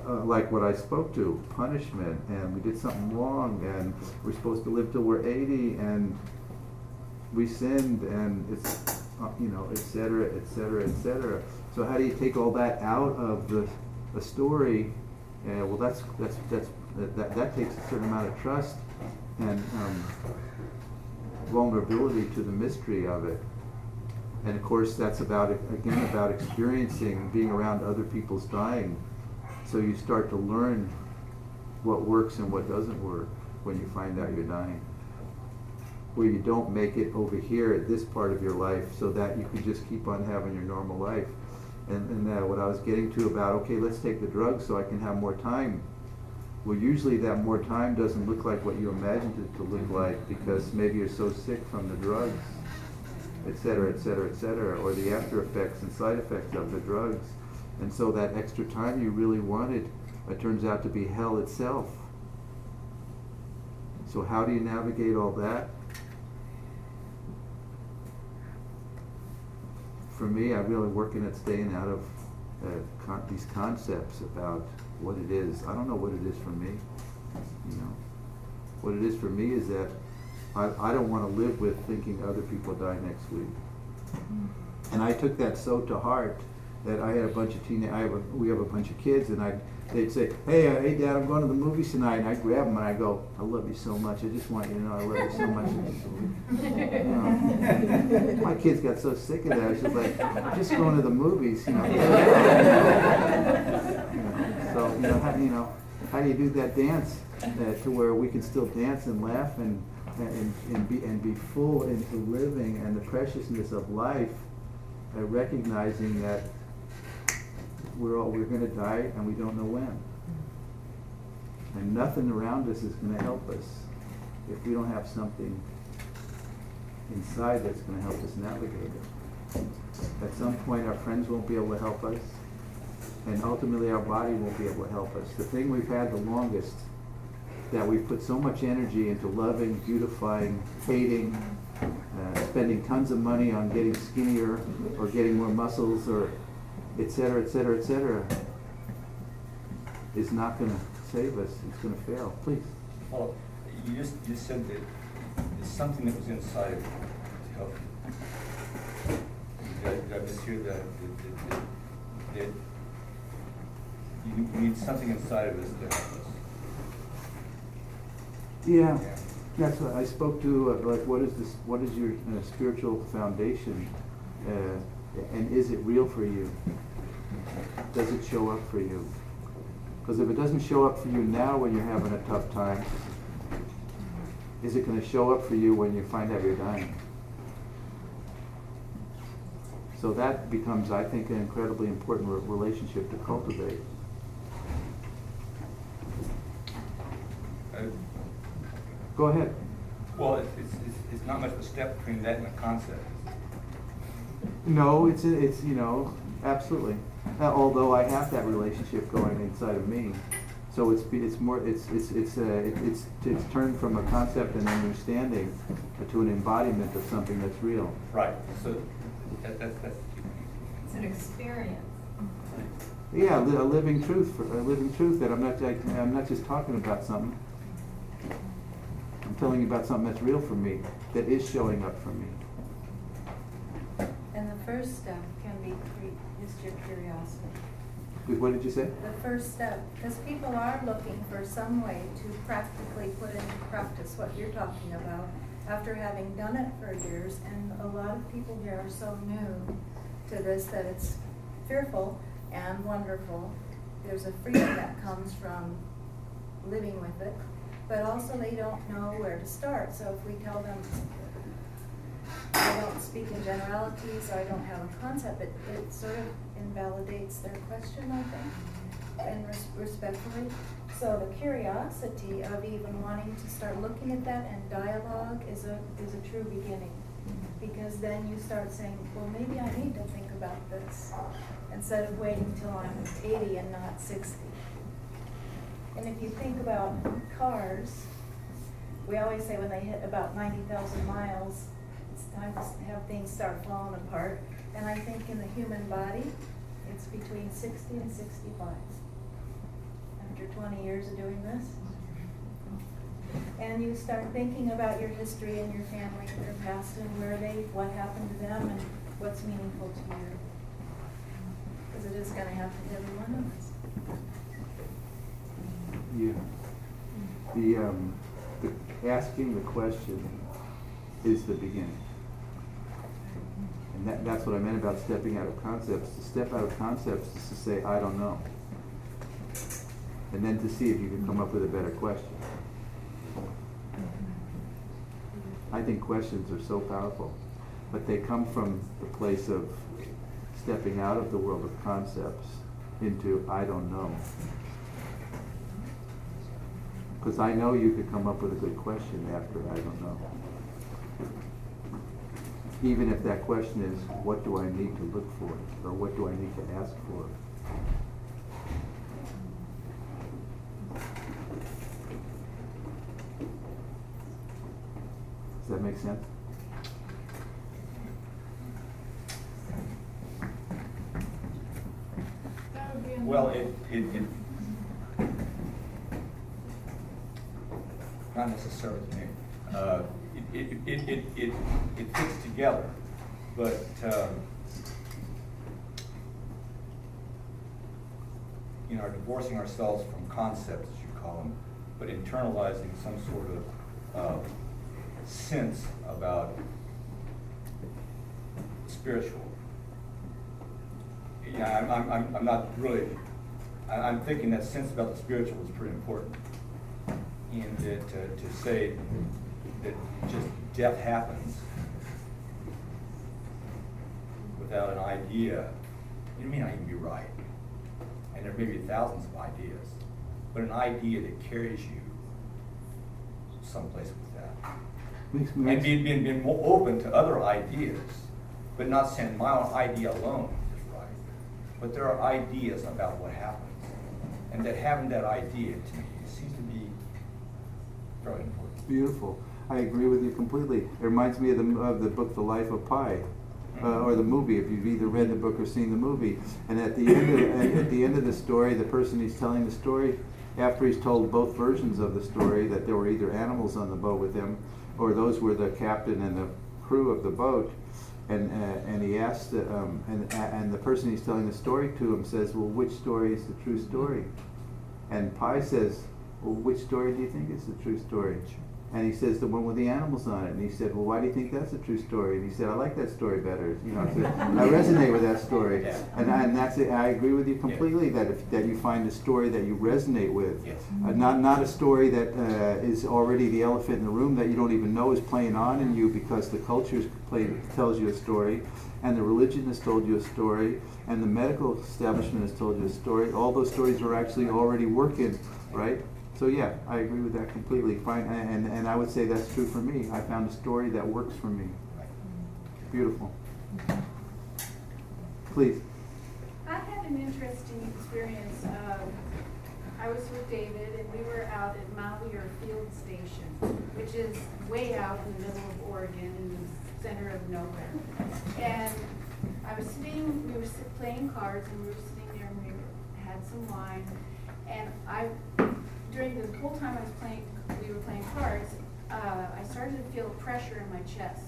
like what I spoke to, punishment, and we did something wrong, and we're supposed to live till we're 80, and we sinned, and it's, et cetera, et cetera, et cetera. So how do you take all that out of the story? Well, that takes a certain amount of trust and vulnerability to the mystery of it. And of course, that's about experiencing, being around other people's dying. So you start to learn what works and what doesn't work when you find out you're dying. Where you don't make it over here at this part of your life so that you can just keep on having your normal life. And what I was getting to about, okay, let's take the drugs so I can have more time. Well, usually that more time doesn't look like what you imagined it to look like, because maybe you're so sick from the drugs, et cetera, et cetera, et cetera, or the after effects and side effects of the drugs. And so that extra time you really wanted, it turns out to be hell itself. So how do you navigate all that? For me, I'm really working at staying out of these concepts about what it is. I don't know what it is for me. What it is for me is that I don't want to live with thinking other people die next week. And I took that so to heart that I had a bunch of we have a bunch of kids, and they'd say, hey Dad, I'm going to the movies tonight, and I'd grab them and I'd go, I love you so much, I just want you to know I love you so much. My kids got so sick of that. I was just like, I'm just going to the movies, So how do you do that dance to where we can still dance and laugh and be full into living and the preciousness of life, recognizing that we're going to die and we don't know when, and nothing around us is going to help us if we don't have something inside that's going to help us navigate it. At some point our friends won't be able to help us, and ultimately our body won't be able to help us. The thing we've had the longest, that we've put so much energy into loving, beautifying, hating, spending tons of money on getting skinnier or getting more muscles, or et cetera, et cetera, et cetera, is not going to save us. It's going to fail. Please. Well, you just said that it's something that was inside of you to help you. Did I mishear that you need something inside of us to help us? Yeah. That's what I spoke to. Like, what is your spiritual foundation, and is it real for you? Does it show up for you? Because if it doesn't show up for you now when you're having a tough time, is it going to show up for you when you find out you're dying? So that becomes, I think, an incredibly important relationship to cultivate. Go ahead. Well, it's not much of a step between that and a concept. No, it's absolutely. Although I have that relationship going inside of me, so it's turned from a concept and understanding to an embodiment of something that's real. Right. So that's it's an experience. Yeah, a living truth that I'm not just talking about something. I'm telling you about something that's real for me, that is showing up for me. And the first step can be just your curiosity. What did you say? The first step, because people are looking for some way to practically put into practice what you're talking about after having done it for years, and a lot of people here are so new to this that it's fearful and wonderful. There's a freedom that comes from living with it, but also they don't know where to start. So if we tell them, I don't speak in generalities, I don't have a concept, it sort of invalidates their question, I think, and respectfully. So the curiosity of even wanting to start looking at that and dialogue is a true beginning. Because then you start saying, well, maybe I need to think about this instead of waiting till I'm 80 and not 60. And if you think about cars, we always say when they hit about 90,000 miles, it's time to have things start falling apart. And I think in the human body, it's between 60 and 65. many years of doing this, and you start thinking about your history and your family and their past and what happened to them and what's meaningful to you. Because it is going to happen to every one of us. Yeah. The asking the question is the beginning. And that's what I meant about stepping out of concepts. To step out of concepts is to say, I don't know. And then to see if you can come up with a better question. I think questions are so powerful, but they come from the place of stepping out of the world of concepts into I don't know. Because I know you could come up with a good question after I don't know. Even if that question is, what do I need to look for? Or what do I need to ask for? Does that make sense? Well, not necessarily to me. It fits together, but divorcing ourselves from concepts, as you call them, but internalizing some sort of sense about spiritual. Yeah, I'm not really. I'm thinking that sense about the spiritual is pretty important. And that to say that just death happens without an idea, you may not even be right. And there may be thousands of ideas, but an idea that carries you someplace with that. And being more open to other ideas, but not saying my own idea alone is right. But there are ideas about what happens. And that having that idea, to me, seems to be very important. Beautiful. I agree with you completely. It reminds me of the book The Life of Pi, or the movie, if you've either read the book or seen the movie. And at the end of the story, the person he's telling the story, after he's told both versions of the story, that there were either animals on the boat with him, or those were the captain and the crew of the boat, and he asked, and the person he's telling the story to him says, well, which story is the true story? And Pi says, well, which story do you think is the true story? And he says, the one with the animals on it. And he said, well, why do you think that's a true story? And he said, I like that story better. I resonate with that story. Yeah. And that's it. I agree with you completely, that you find a story that you resonate with. Yes. Not a story that is already the elephant in the room that you don't even know is playing on in you because the culture tells you a story, and the religion has told you a story, and the medical establishment has told you a story. All those stories are actually already working, right? So yeah, I agree with that completely. Fine, and I would say that's true for me. I found a story that works for me. Beautiful. Please. I had an interesting experience. I was with David, and we were out at Malheur Field Station, which is way out in the middle of Oregon, in the center of nowhere. And I was we were playing cards, and we were sitting there, and we had some wine, and during the whole time we were playing cards, I started to feel pressure in my chest,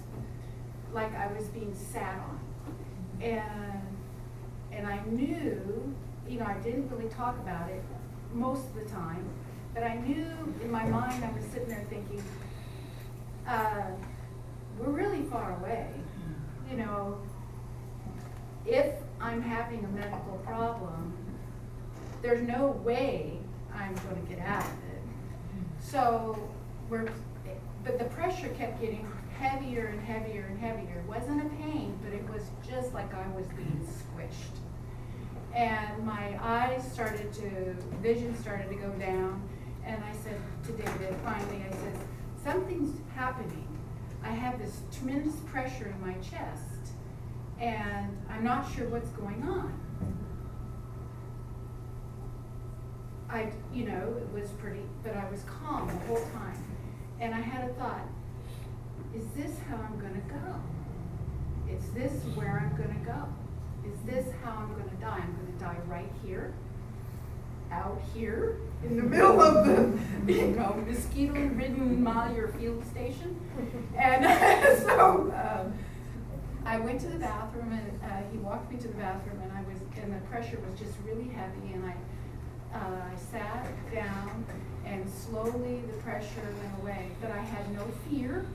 like I was being sat on. And I knew, I didn't really talk about it most of the time, but I knew in my mind, I was sitting there thinking, we're really far away. If I'm having a medical problem, there's no way I'm going to get out of it. So but the pressure kept getting heavier and heavier and heavier. It wasn't a pain, but it was just like I was being squished. And my vision started to go down, and I said to David, finally, I said, something's happening. I have this tremendous pressure in my chest, and I'm not sure what's going on. It was pretty, but I was calm the whole time. And I had a thought, is this how I'm going to go? Is this where I'm going to go? Is this how I'm going to die? I'm going to die right here out here in the middle of the, mosquito-ridden Meyer field station. And so I went to the bathroom, and he walked me to the bathroom, and the pressure was just really heavy, and I sat down, and slowly the pressure went away. But I had no fear.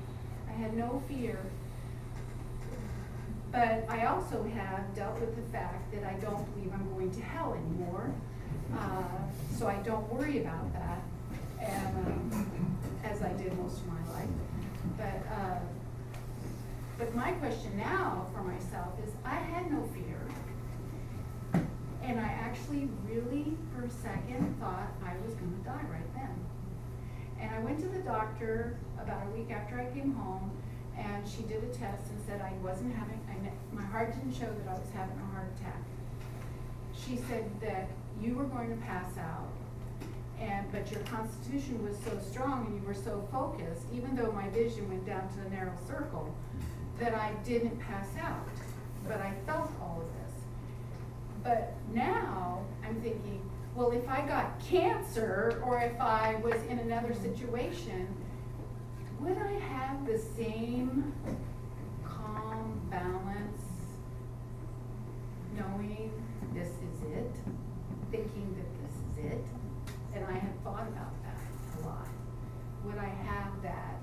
But I also have dealt with the fact that I don't believe I'm going to hell anymore. So I don't worry about that, and as I did most of my life. But my question now for myself is, I had no fear, and I actually really, for a second, thought I was going to die right then. And I went to the doctor about a week after I came home, and she did a test and said I wasn't having, my heart didn't show that I was having a heart attack. She said that you were going to pass out, but your constitution was so strong and you were so focused, even though my vision went down to a narrow circle, that I didn't pass out. But I felt all of this. But now I'm thinking, well, if I got cancer, or if I was in another situation, would I have the same calm balance, knowing this is it, thinking that this is it? And I had thought about that a lot. Would I have that?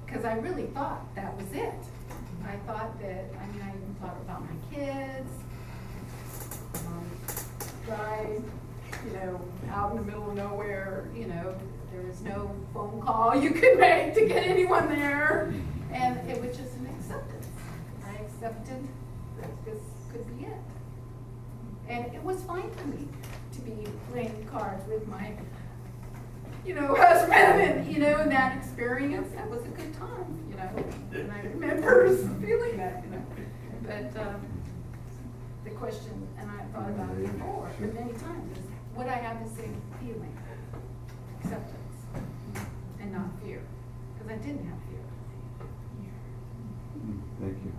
Because I really thought that was it. I thought that, I even thought about my kids, died, out in the middle of nowhere, there was no phone call you could make to get anyone there. And it was just an acceptance. I accepted that this could be it. And it was fine for me to be playing cards with my, husband, and, that experience. That was a good time, and I remember feeling that, But the question, and I thought about it before, but many times, is would I have the same feeling? Acceptance and not fear, because I didn't have fear. Thank you.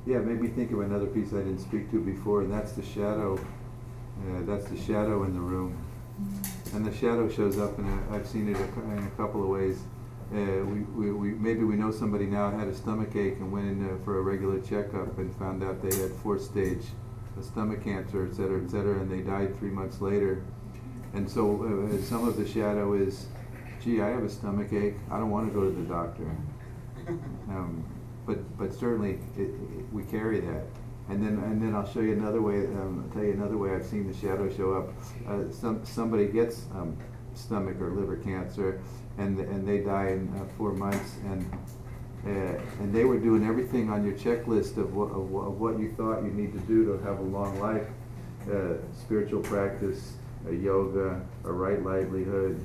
Yeah, it made me think of another piece I didn't speak to before, and that's the shadow. That's the shadow in the room. And the shadow shows up, and I've seen it in a couple of ways. Maybe we know somebody now had a stomach ache and went in for a regular checkup and found out they had 4th stage stomach cancer, et cetera, and they died 3 months later. And so some of the shadow is, gee, I have a stomach ache. I don't want to go to the doctor. But certainly we carry that. And then I'll show you another way. Tell you another way I've seen the shadow show up. Somebody gets stomach or liver cancer, and they die in 4 months, and they were doing everything on your checklist of what you thought you need to do to have a long life: spiritual practice, yoga, a right livelihood,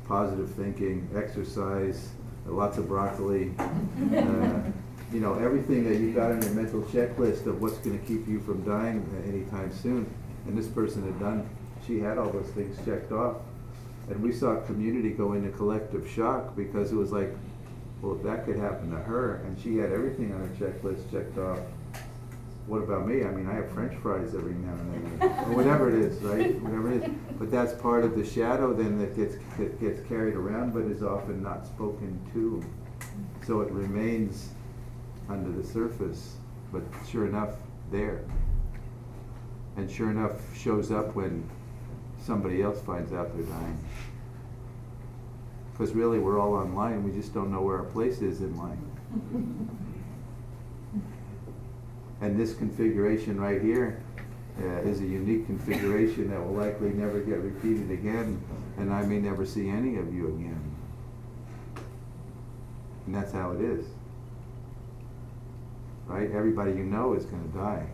positive thinking, exercise, lots of broccoli. Everything that you got on your mental checklist of what's going to keep you from dying anytime soon. And this person she had all those things checked off. And we saw community go into collective shock, because it was like, well, if that could happen to her, and she had everything on her checklist checked off, what about me? I have French fries every now and then, or whatever it is, right? Whatever it is. But that's part of the shadow then that gets carried around, but is often not spoken to. So it remains under the surface, but sure enough, there. And sure enough, shows up when somebody else finds out they're dying. Because really, we're all online. We just don't know where our place is in line. And this configuration right here is a unique configuration that will likely never get repeated again, and I may never see any of you again. And that's how it is. Right? Everybody you know is going to die.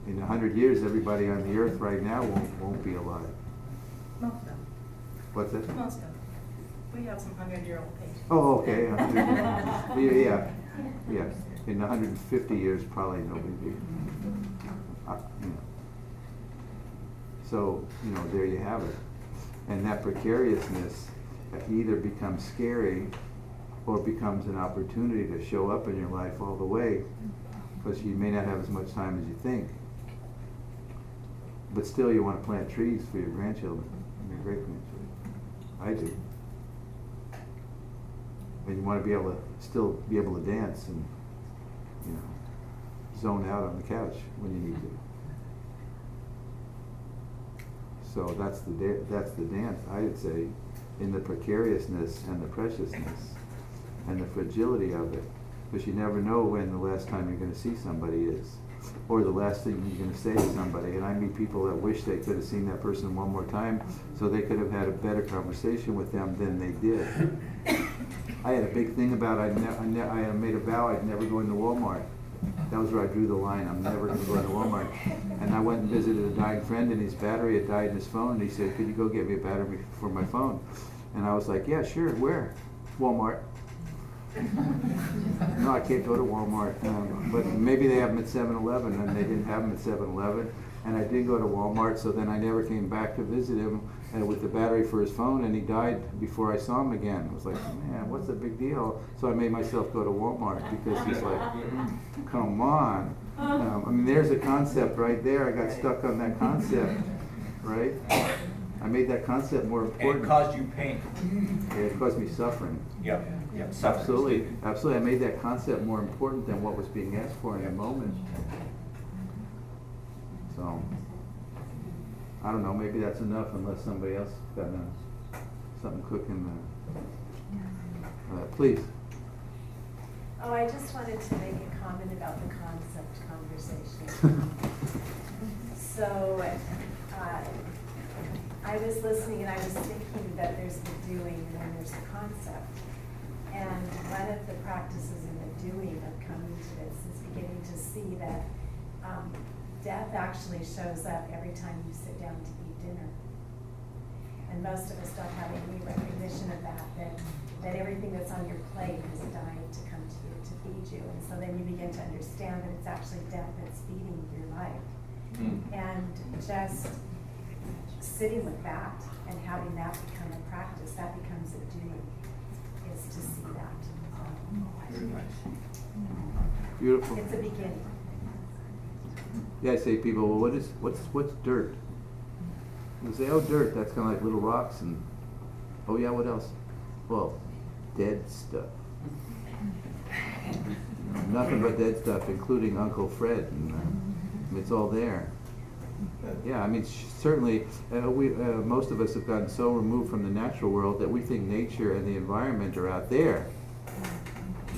In 100 years, everybody on the earth right now won't be alive. Most of them. What's that? Most of them. We have some 100-year-old patients. Oh, okay. Yeah. In 150 years, probably nobody will be. So, there you have it. And that precariousness either becomes scary or becomes an opportunity to show up in your life all the way, because you may not have as much time as you think. But still, you want to plant trees for your grandchildren, and your great-grandchildren. I do. And you want to be able to still be able to dance and, you know, zone out on the couch when you need to. So that's the dance, I would say, in the precariousness and the preciousness and the fragility of it, because you never know when the last time you're going to see somebody is, or the last thing you're going to say to somebody. And I meet people that wish they could have seen that person one more time so they could have had a better conversation with them than they did. I had a big thing about I made a vow I'd never go into Walmart. That was where I drew the line. I'm never going to go into Walmart. And I went and visited a dying friend, and his battery had died in his phone. And he said, "Could you go get me a battery for my phone?" And I was like, "Yeah, sure. Where?" "Walmart." "No, I can't go to Walmart." But maybe they have them at 7-Eleven, and they didn't have them at 7-Eleven. And I did go to Walmart, so then I never came back to visit him with the battery for his phone, and he died before I saw him again. I was like, man, what's the big deal? So I made myself go to Walmart, because he's like, come on. I mean, there's a concept right there. I got stuck on that concept, right? I made that concept more important. And it caused you pain. Yeah, it caused me suffering. Yep. Suffering. Absolutely, absolutely. I made that concept more important than what was being asked for in the moment. So, I don't know, maybe that's enough unless somebody else got something cooking. Please. Oh, I just wanted to make a comment about the concept conversation. So, I was listening and I was thinking that there's the doing and then there's the concept. And one of the practices in the doing of coming to this is beginning to see that death actually shows up every time you sit down to eat dinner. And most of us don't have any recognition of that everything that's on your plate has died to come to you, to feed you. And so then you begin to understand that it's actually death that's feeding your life. And just sitting with that and having that become a practice, that becomes a doing, is to see that. Very nice. Beautiful. It's a beginning. Yeah, I say to people, well, what's dirt? You say, oh, dirt, that's kind of like little rocks, and oh yeah, what else? Well, dead stuff. Nothing but dead stuff, including Uncle Fred, and it's all there. Yeah, I mean, certainly, most of us have gotten so removed from the natural world that we think nature and the environment are out there.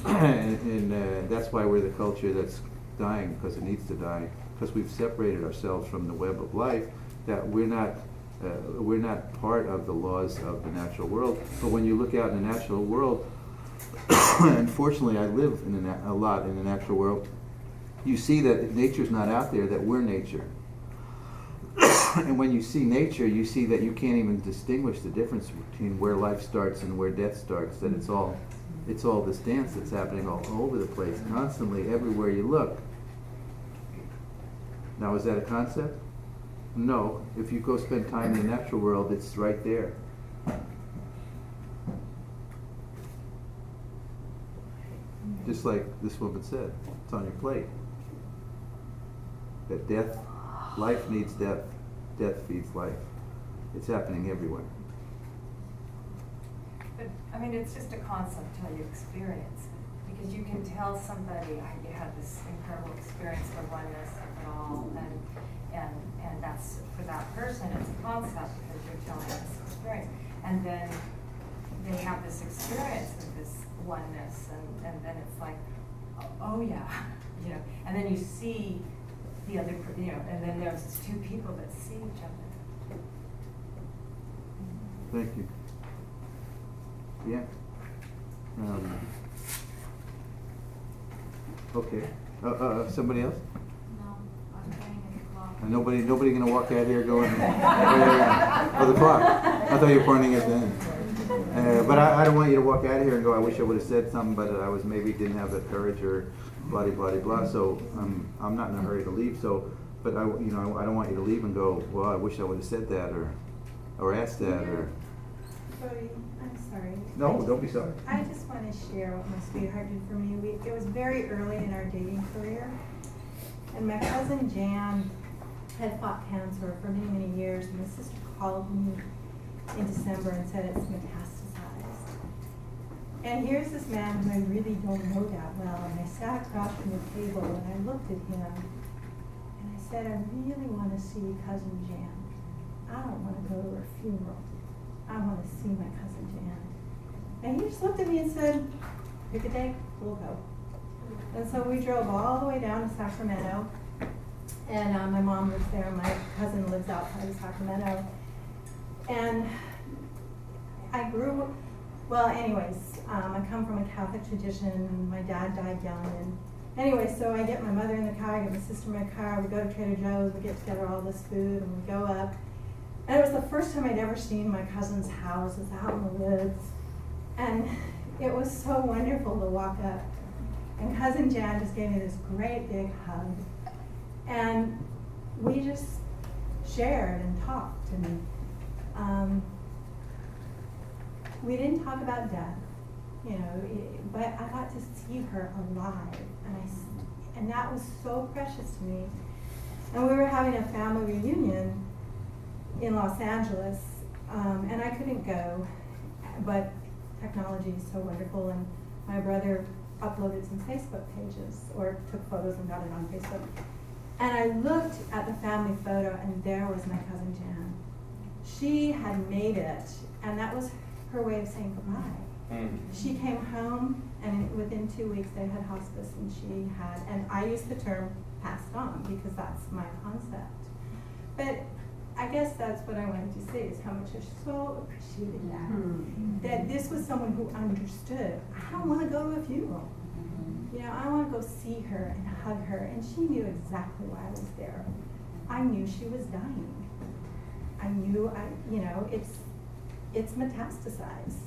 and that's why we're the culture that's dying, because it needs to die, because we've separated ourselves from the web of life, that we're not part of the laws of the natural world. But when you look out in the natural world, unfortunately I live a lot in the natural world, you see that nature's not out there, that we're nature. And when you see nature, you see that you can't even distinguish the difference between where life starts and where death starts, that it's all this dance that's happening all over the place, constantly, everywhere you look. Now, is that a concept? No. If you go spend time in the natural world, it's right there. Just like this woman said, it's on your plate. That life needs death, death feeds life. It's happening everywhere. But, I mean, it's just a concept how you experience it. Because you can tell somebody, you had this incredible experience of oneness of it all, and that's, for that person, it's a concept because you're telling this experience. And then they have this experience of this oneness, and then it's like, oh yeah, and then you see the other, and then there's two people that see each other. Thank you. Yeah. Okay. Somebody else? No, I'm pointing at the clock. Nobody gonna walk out here going, oh, the clock. I thought you were pointing at the end. But I don't want you to walk out of here and go, I wish I would have said something, but I maybe didn't have the courage, or blah, blah, blah, blah. So I'm not in a hurry to leave. So, but I don't want you to leave and go, well, I wish I would have said that, or asked that, or. Bodhi, I'm sorry. No, don't be sorry. I just want to share what my sweetheart did for me. It was very early in our dating career, and my cousin Jan had fought cancer for many, many years, and my sister called me in December and said it's metastasized. And here's this man who I really don't know that well, and I sat across from the table and I looked at him and I said, I really want to see Cousin Jan. I don't want to go to her funeral. I want to see my Cousin Jan. And he just looked at me and said, pick a day, we'll go. And so we drove all the way down to Sacramento, and my mom lives there, my cousin lives outside of Sacramento. And I grew, well anyways, I come from a Catholic tradition, and my dad died young, and anyway, so I get my mother in the car, I get my sister in my car, we go to Trader Joe's, we get together all this food, and we go up. And it was the first time I'd ever seen my cousin's house. It was out in the woods. And it was so wonderful to walk up. And Cousin Jan just gave me this great big hug. And we just shared and talked. And we didn't talk about death, you know, but I got to see her alive. And that was so precious to me. And we were having a family reunion in Los Angeles, and I couldn't go, but technology is so wonderful, and my brother uploaded some Facebook pages, or took photos and got it on Facebook. And I looked at the family photo, and there was my Cousin Jan. She had made it, and that was her way of saying goodbye. She came home, and within 2 weeks they had hospice, and she had, and I use the term passed on, because that's my concept. But I guess that's what I wanted to say, is how much I so appreciated that. That this was someone who understood, I don't want to go to a funeral. You know, I want to go see her and hug her, and she knew exactly why I was there. I knew she was dying. I knew, you know, it's metastasized.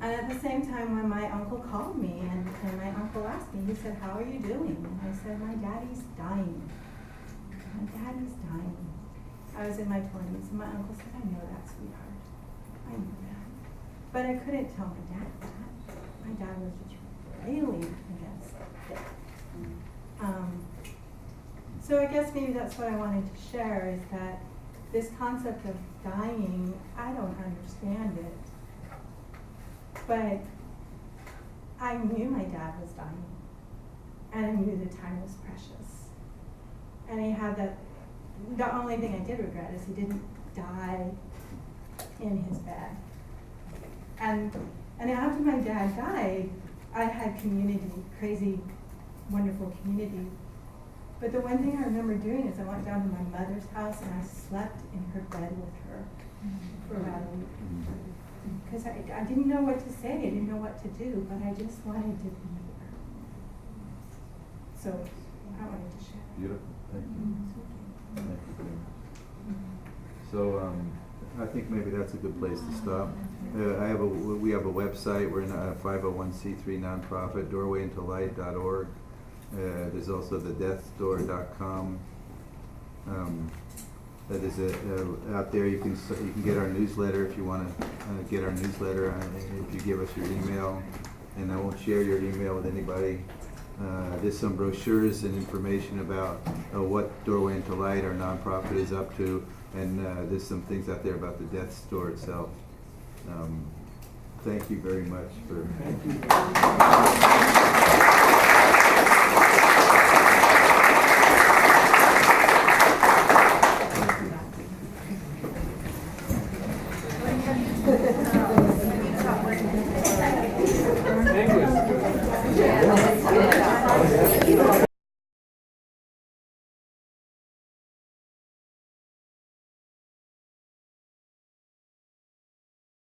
And at the same time, when my uncle called me, and my uncle asked me, he said, how are you doing? And I said, my daddy's dying. My daddy's dying. I was in my 20s, and my uncle said, I know that, sweetheart. I know that. But I couldn't tell my dad that. My dad was just railing against it. So I guess maybe that's what I wanted to share, is that this concept of dying, I don't understand it. But I knew my dad was dying, and I knew the time was precious. And he had that. The only thing I did regret is he didn't die in his bed. And after my dad died, I had community, crazy, wonderful community. But the one thing I remember doing is I went down to my mother's house and I slept in her bed with her for about a week. Because I didn't know what to say, I didn't know what to do, but I just wanted to be there. So I wanted to share. Beautiful, thank you. Thank you. So I think maybe that's a good place to stop. We have a website. We're in a 501c3 nonprofit, doorwayintolight.org. There's also the deathdoor.com. That is out there. You can get our newsletter if you want to get our newsletter. If you give us your email, and I won't share your email with anybody. There's some brochures and information about what Doorway into Light, our nonprofit, is up to, and there's some things out there about the Death Store itself. Thank you very much for.